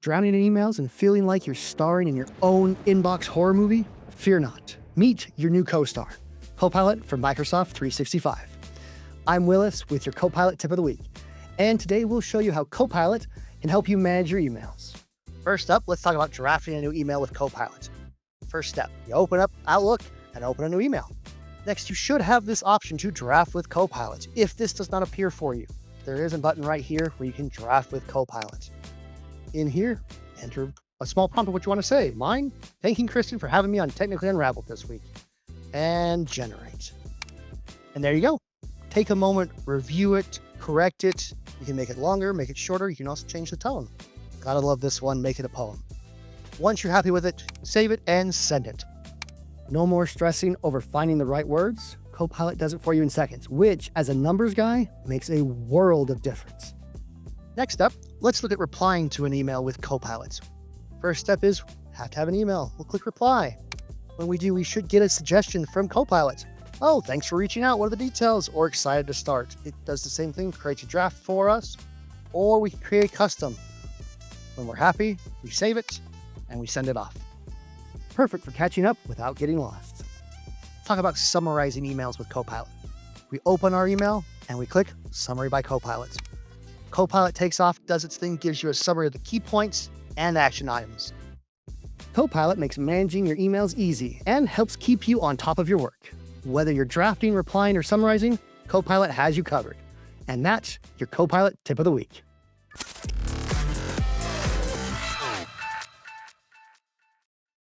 Drowning in emails and feeling like you're starring in your own inbox horror movie? Fear not. Meet your new co-star, Copilot from Microsoft 365. I'm Willis with your Copilot tip of the week, and today we'll show you how Copilot can help you manage your emails. First up, let's talk about drafting a new email with Copilot. First step, you open up Outlook and open a new email. Next, you should have this option to draft with Copilot. If this does not appear for you, there is a button right here where you can draft with Copilot. In here, enter a small prompt of what you want to say. Mine, thanking Kristen for having me on Technically Unraveled this week. And generate. And there you go. Take a moment, review it, correct it. You can make it longer, make it shorter. You can also change the tone. Gotta love this one, make it a poem. Once you're happy with it, save it and send it. No more stressing over finding the right words. Copilot does it for you in seconds, which, as a numbers guy, makes a world of difference. Next up, let's look at replying to an email with Copilot. First step is, have to have an email. We'll click reply. When we do, we should get a suggestion from Copilot. Oh, thanks for reaching out. What are the details? Or excited to start. It does the same thing, creates a draft for us, or we can create custom. When we're happy, we save it and we send it off. Perfect for catching up without getting lost. Talk about summarizing emails with Copilot. We open our email and we click Summary by Copilot. Copilot takes off, does its thing, gives you a summary of the key points and action items. Copilot makes managing your emails easy and helps keep you on top of your work. Whether you're drafting, replying, or summarizing, Copilot has you covered. And that's your Copilot tip of the week.